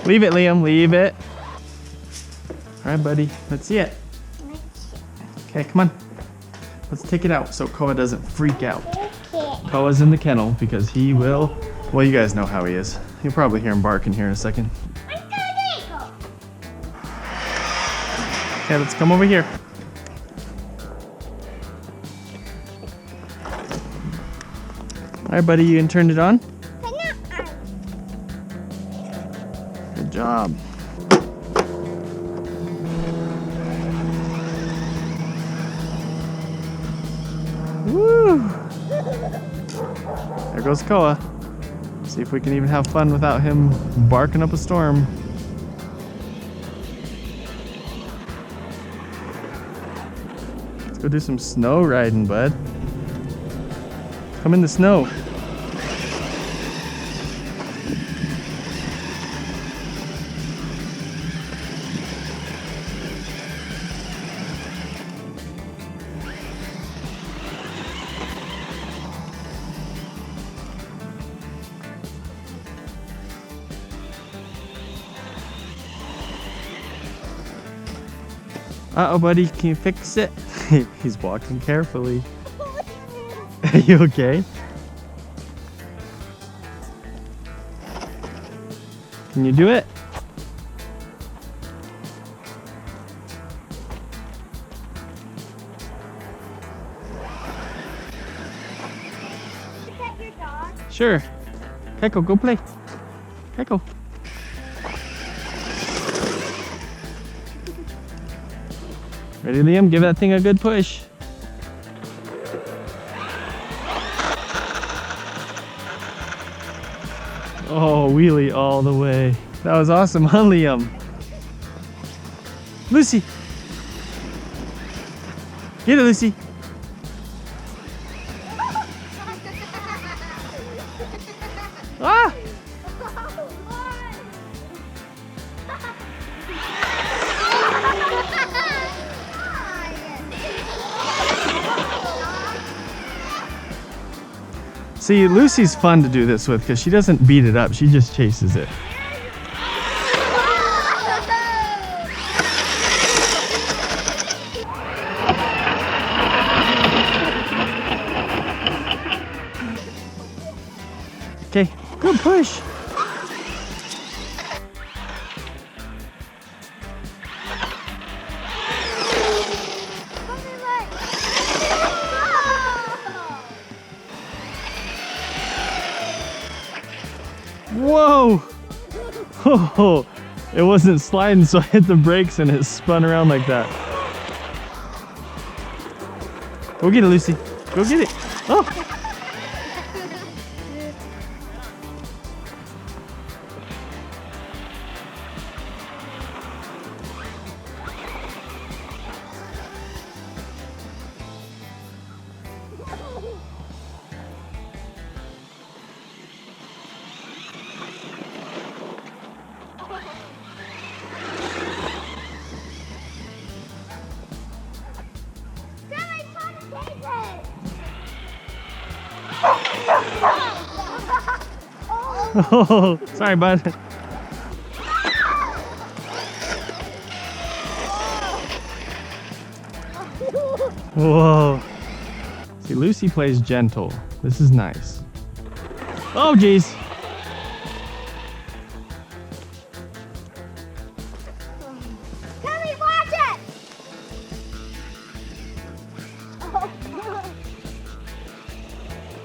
Leave it, Liam. Leave it. All right, buddy. Let's see it. Okay, come on. Let's take it out so Koa doesn't freak out. Koa's in the kennel because he will. Well, you guys know how he is. You'll probably hear him barking here in a second. Okay, let's come over here. All right, buddy, you can turn it on. Good job. Woo! There goes Koa. See if we can even have fun without him barking up a storm. Let's go do some snow riding, bud. Come in the snow. Uh-oh, buddy, can you fix it? He's walking carefully. Are you okay? Can you do it? Is that your dog? Sure. Keiko, go play. Keiko. Ready, Liam? Give that thing a good push. Oh, wheelie all the way. That was awesome, huh, Liam? Lucy. Get it, Lucy. Ah! See, Lucy's fun to do this with because she doesn't beat it up, she just chases it. Okay, good push. Whoa! Oh, it wasn't sliding, so I hit the brakes and it spun around like that. Go get it, Lucy. Go get it. Oh! Oh, sorry, bud. Whoa. See, Lucy plays gentle. This is nice. Oh, geez. Kelly, watch it!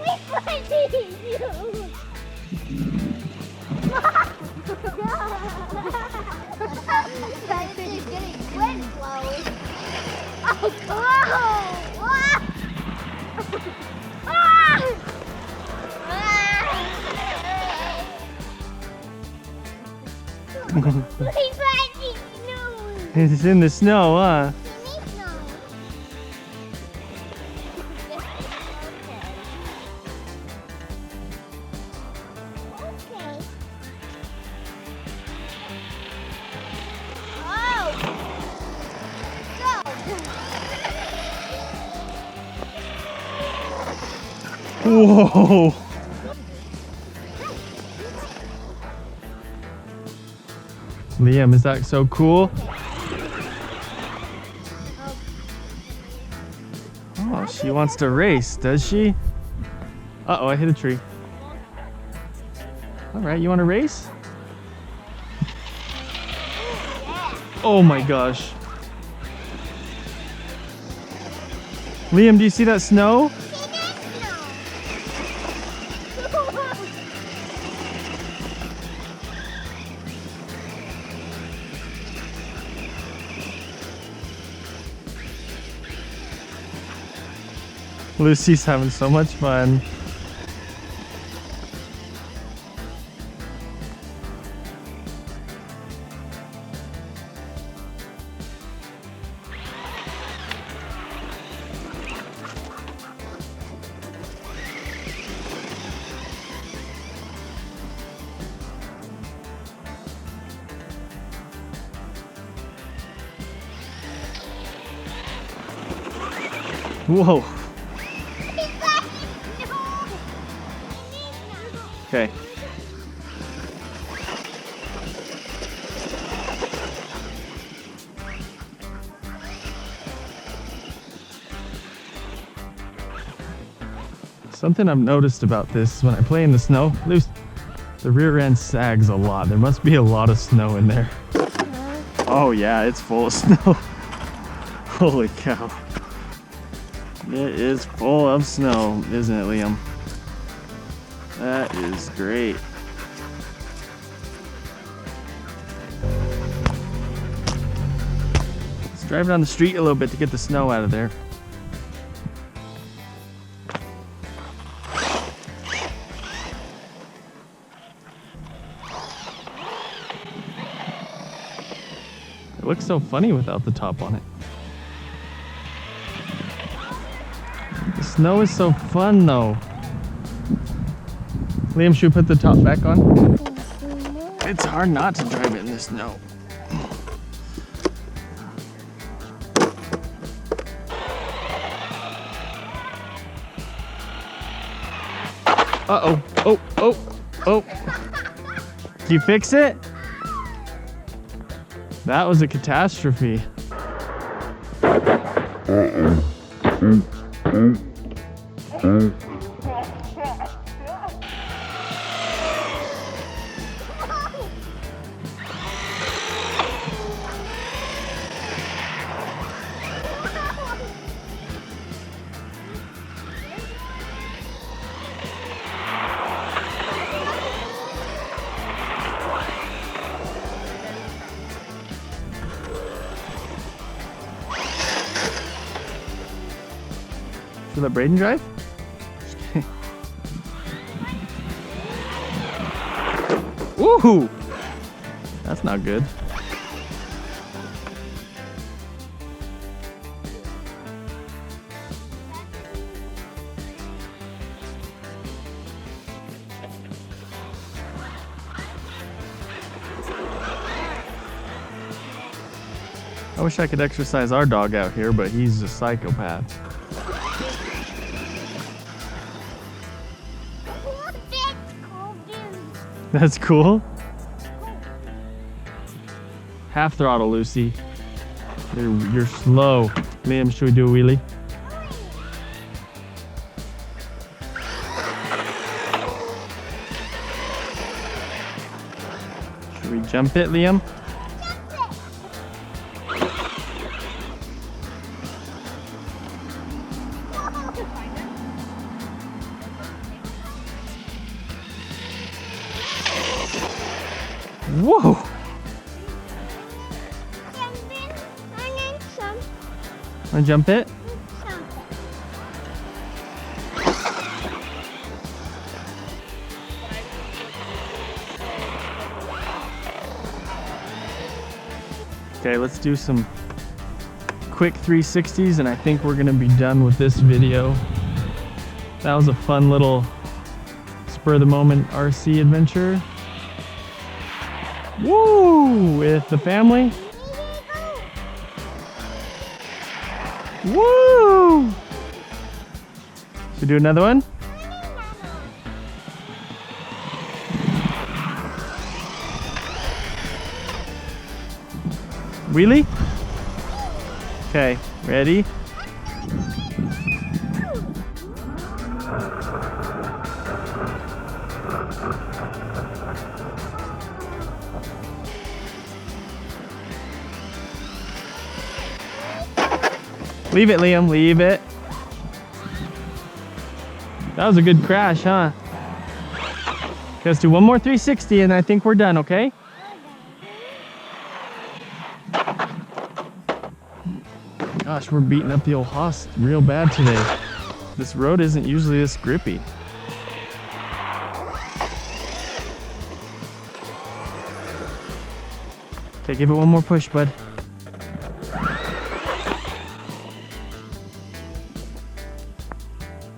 We fighting you! He's getting wind blows. Oh, whoa! It's in the snow, huh? Whoa! Liam, is that so cool? Oh, she wants to race, does she? Uh-oh, I hit a tree. All right, you want to race? Oh my gosh. Liam, do you see that snow? Lucy's having so much fun. Whoa. Okay. Something I've noticed about this when I play in the snow, the rear end sags a lot. There must be a lot of snow in there. Oh yeah, it's full of snow. Holy cow. It is full of snow, isn't it, Liam? That is great. Let's drive down the street a little bit to get the snow out of there. It looks so funny without the top on it. The snow is so fun though. Liam, should we put the top back on? It's hard not to drive it in the snow. Uh-oh. Oh, oh, oh. Did you fix it? That was a catastrophe. Should I let Braden drive? Woohoo! That's not good. I wish I could exercise our dog out here, but he's a psychopath. That's cool. Half throttle, Lucy. You're slow. Liam, should we do a wheelie? Should we jump it, Liam? Whoa! Wanna jump it? Okay, let's do some quick 360s and I think we're gonna be done with this video. That was a fun little spur of the moment RC adventure. Woo! With the family. Woo! Should we do another one? Wheelie? Okay, ready? Leave it, Liam, leave it. That was a good crash, huh? Okay, let's do one more 360 and I think we're done, okay? Gosh, we're beating up the old Hoss real bad today. This road isn't usually this grippy. Okay, give it one more push, bud.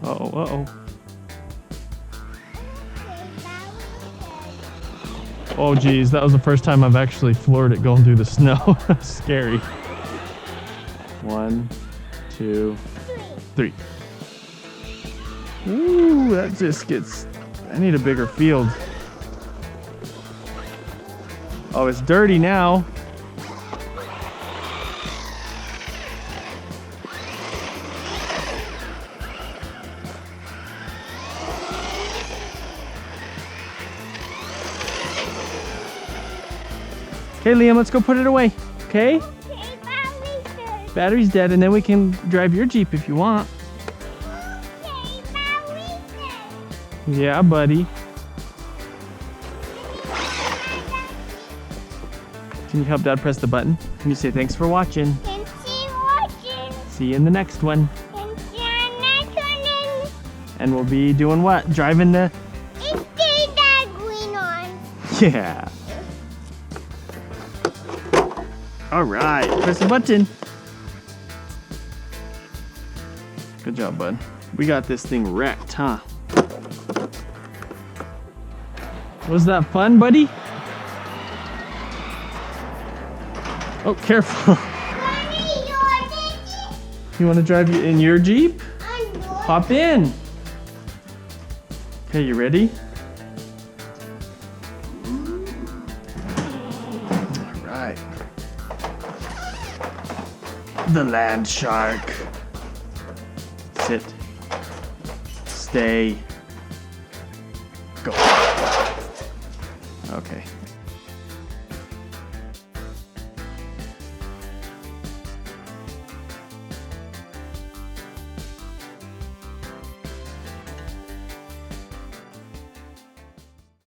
Uh-oh, uh-oh. Oh geez, that was the first time I've actually floored it going through the snow. Scary. 1, 2, 3. Ooh, that just gets... I need a bigger field. Oh, it's dirty now. Okay, Liam, let's go put it away. Okay? Okay, battery's dead. Battery's dead, and then we can drive your Jeep if you want. Okay, battery's dead. Yeah, buddy. Can you help Dad press the button? Can you say thanks for watching? Thanks for watching. See you in the next one. Thanks for next one. And we'll be doing what? Driving the... It's that green on. Yeah. All right, press the button. Good job, bud. We got this thing wrecked, huh? Was that fun, buddy? Oh, careful. You want to drive in your Jeep? Hop in. Okay, you ready? All right. The land shark. Sit. Stay. Go. Okay.